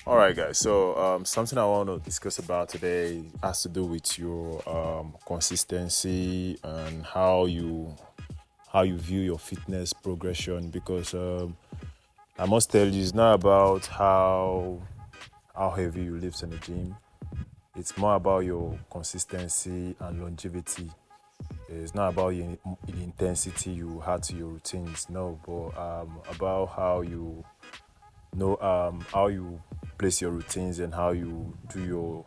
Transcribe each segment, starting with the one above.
All right, guys. So, something I want to discuss about today has to do with your consistency and how you view your fitness progression. Because I must tell you, it's not about how heavy you lift in the gym. It's more about your consistency and longevity. It's not about the intensity you add to your routines, no, but about how you place your routines and how you do your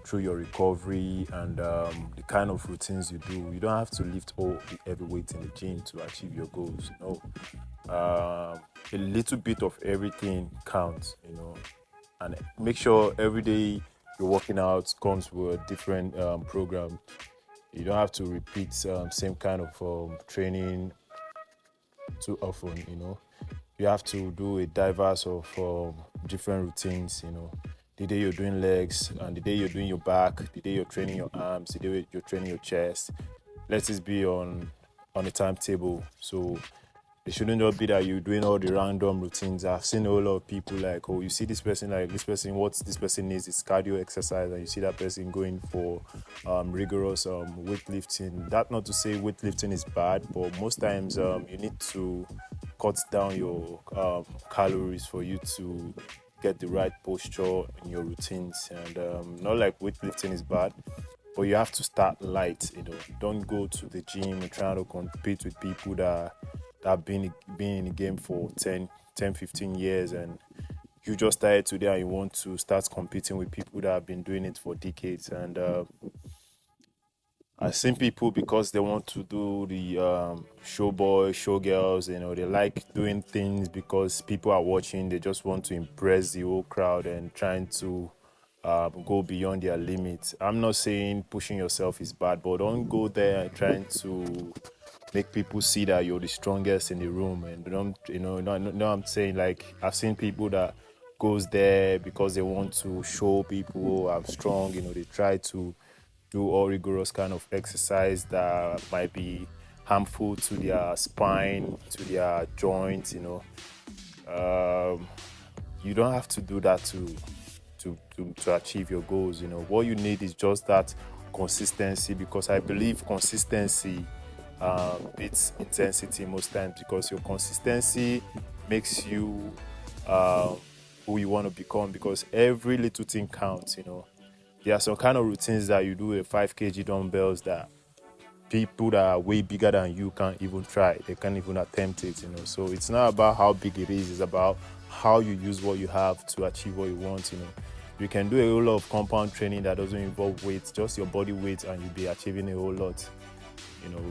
through your recovery and the kind of routines you do. You don't have to lift all the heavy weight in the gym to achieve your goals. No, a little bit of everything counts, and make sure every day you're working out comes with a different program. You don't have to repeat same kind of training too often. You have to do a diverse of different routines. The day you're doing legs and the day you're doing your back, the day you're training your arms, the day you're training your chest. Let it be on a timetable. So it shouldn't just be that you're doing all the random routines. I've seen a whole lot of people like, oh, you see this person, like this person, what this person needs is cardio exercise, and you see that person going for rigorous weightlifting. That not to say weightlifting is bad, but most times you need to cut down your calories for you to get the right posture in your routines. And not like weightlifting is bad, but you have to start light. Don't go to the gym and try to compete with people that have been in the game for 15 years, and you just started today and you want to start competing with people that have been doing it for decades. And I've seen people, because they want to do the show boys, show girls, they like doing things because people are watching. They just want to impress the whole crowd and trying to go beyond their limits. I'm not saying pushing yourself is bad, but don't go there and trying to make people see that you're the strongest in the room. And don't, no, I'm saying, like, I've seen people that goes there because they want to show people I'm strong. They try to do all rigorous kind of exercise that might be harmful to their spine, to their joints. Um, you don't have to do that to achieve your goals. What you need is just that consistency, because I believe consistency beats intensity most times, because your consistency makes you who you want to become, because every little thing counts. There are some kind of routines that you do with 5 kg dumbbells that people that are way bigger than you can't even try. They can't even attempt it. So it's not about how big it is. It's about how you use what you have to achieve what you want. You can do a whole lot of compound training that doesn't involve weight, just your body weight, and you'll be achieving a whole lot.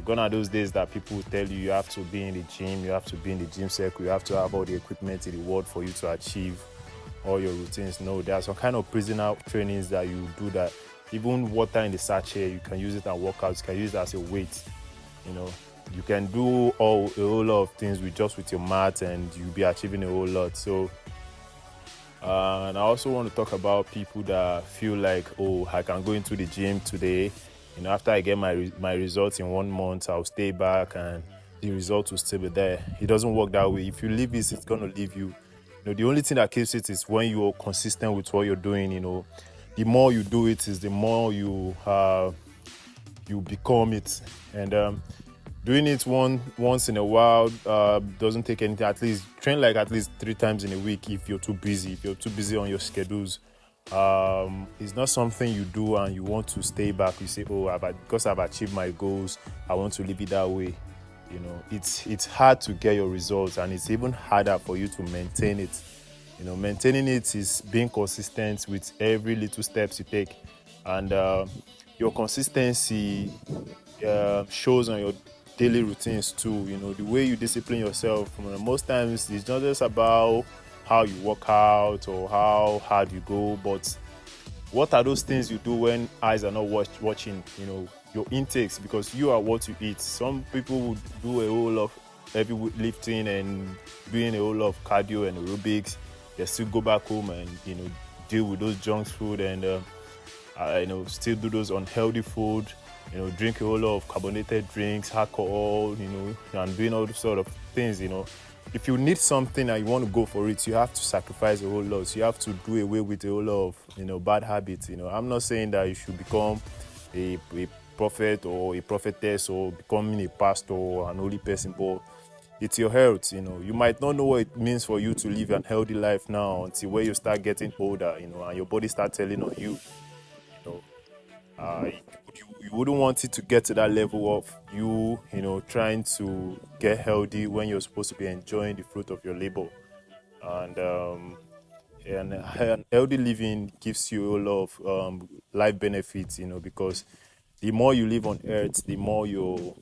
Gone are those days that people will tell you have to be in the gym, you have to be in the gym circle, you have to have all the equipment in the world for you to achieve all your routines. No, there are some kind of prisoner trainings that you do that even water in the sachet, you can use it and work out. You can use it as a weight. You know, you can do a whole lot of things with your mat, and you'll be achieving a whole lot. So, and I also want to talk about people that feel like, oh, I can go into the gym today. After I get my results in 1 month, I'll stay back and the result will still be there. It doesn't work that way. If you leave it, it's gonna leave you. The only thing that keeps it is when you're consistent with what you're doing. The more you do it, is the more you become it. And doing it once in a while doesn't take anything. At least train like at least 3 times in a week if you're too busy. If you're too busy on your schedules, it's not something you do and you want to stay back. You say, oh, because I've achieved my goals, I want to leave it that way. It's hard to get your results, and it's even harder for you to maintain it. Maintaining it is being consistent with every little steps you take, and your consistency shows on your daily routines too. The way you discipline yourself. Most times it's not just about how you work out or how hard you go, but what are those things you do when eyes are not watching? Your intakes, because you are what you eat. Some people would do a whole lot of heavy lifting and doing a whole lot of cardio and aerobics. They still go back home and deal with those junk food and still do those unhealthy food. drink a whole lot of carbonated drinks, alcohol, and doing all those sort of things, If you need something and you want to go for it, you have to sacrifice a whole lot. You have to do away with a whole lot of, bad habits, I'm not saying that you should become a prophet or a prophetess or becoming a pastor or an holy person, but it's your health, You might not know what it means for you to live a healthy life now until when you start getting older, and your body start telling on you, you know. You wouldn't want it to get to that level of trying to get healthy when you're supposed to be enjoying the fruit of your labor. And and healthy living gives you a lot of life benefits, because the more you live on earth, the more you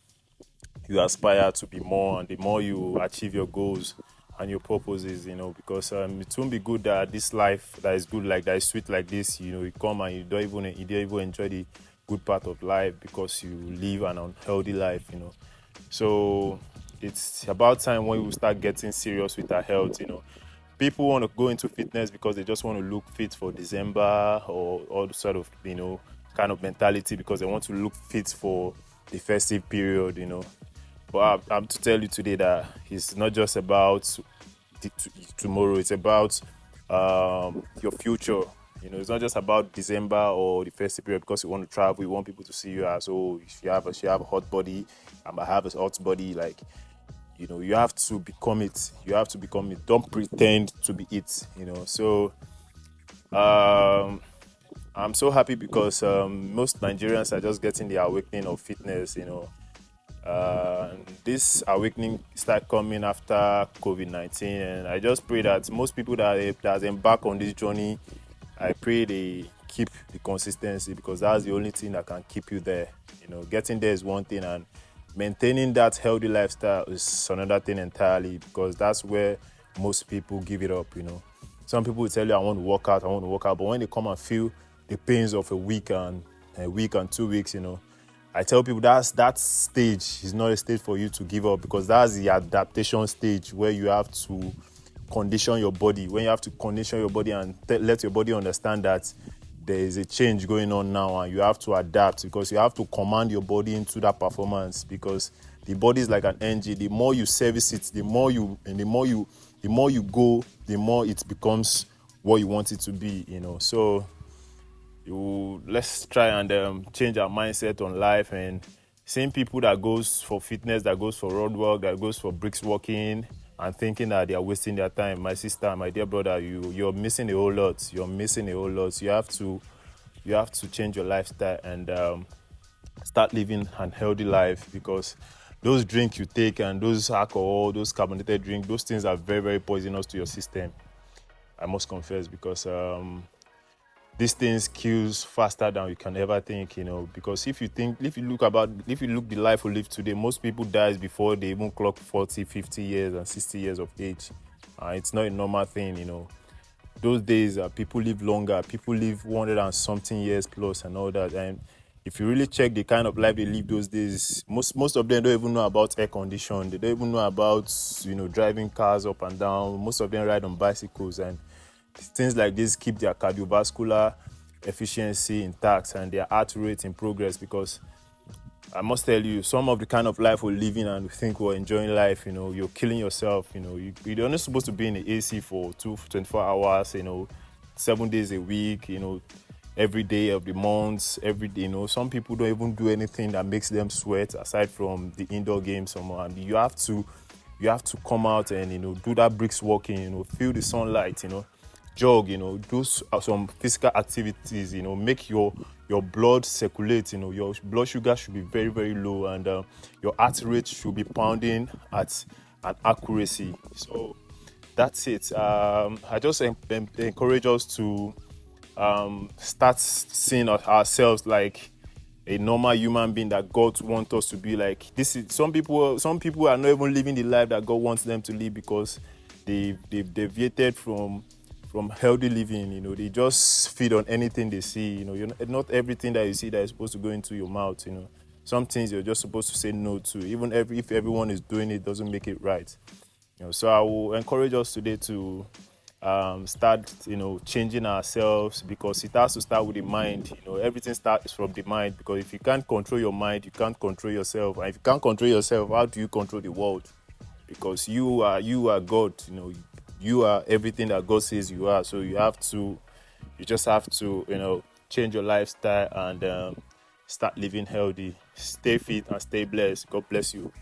aspire to be more, and the more you achieve your goals and your purposes, because it won't be good that this life that is good, like that is sweet like this, you come and you don't even enjoy the good part of life because you live an unhealthy life, So it's about time when we start getting serious with our health, People want to go into fitness because they just want to look fit for December or all sort of, kind of mentality because they want to look fit for the festive period, But I'm to tell you today that it's not just about tomorrow. It's about your future. It's not just about December or the festive period because you want to travel. You want people to see you as, oh, if you have a hot body, I might have a hot body. Like, you have to become it. You have to become it. Don't pretend to be it. So um, I'm so happy because most Nigerians are just getting the awakening of fitness. This awakening start coming after COVID-19, and I just pray that most people that embark on this journey, I pray they keep the consistency because that's the only thing that can keep you there. Getting there is one thing, and maintaining that healthy lifestyle is another thing entirely because that's where most people give it up. Some people will tell you, I want to work out, but when they come and feel the pains of a week and 2 weeks, I tell people that stage is not a stage for you to give up because that's the adaptation stage where you have to condition your body. When you have to condition your body and let your body understand that there is a change going on now and you have to adapt because you have to command your body into that performance because the body is like an engine. The more you service it, the more you go, the more it becomes what you want it to be, So let's try and change our mindset on life and seeing people that goes for fitness, that goes for road work, that goes for bricks walking and thinking that they are wasting their time. My sister, my dear brother, you're missing a whole lot. You're missing a whole lot. You have to change your lifestyle and start living an healthy life because those drinks you take and those alcohol, those carbonated drinks, those things are very, very poisonous to your system. I must confess because these things kills faster than you can ever think, because if you look the life we live today, most people dies before they even clock 40, 50 years and 60 years of age. It's not a normal thing, Those days, people live longer. People live 100 and something years plus and all that. And if you really check the kind of life they live those days, most of them don't even know about air condition. They don't even know about, driving cars up and down. Most of them ride on bicycles and things like this keep their cardiovascular efficiency intact and their heart rate in progress because I must tell you, some of the kind of life we're living and we think we're enjoying life, you're killing yourself, you're not supposed to be in the AC for 24 hours, 7 days a week, every day of the month, every day, some people don't even do anything that makes them sweat aside from the indoor games and you have to come out and, do that bricks walking, feel the sunlight, jog, do some physical activities, make your blood circulate, your blood sugar should be very, very low and your heart rate should be pounding at an accuracy. So that's it. I just encourage us to start seeing ourselves like a normal human being that God wants us to be like. This is some people are not even living the life that God wants them to live because they've deviated from healthy living. They just feed on anything they see. Not everything that you see that is supposed to go into your mouth. Some things you're just supposed to say no to. Even if everyone is doing it, doesn't make it right. So I will encourage us today to start, changing ourselves, because it has to start with the mind. Everything starts from the mind, because if you can't control your mind, you can't control yourself. And if you can't control yourself, how do you control the world? Because you are God. You are everything that God says you are. So you just have to, change your lifestyle and start living healthy. Stay fit and stay blessed. God bless you.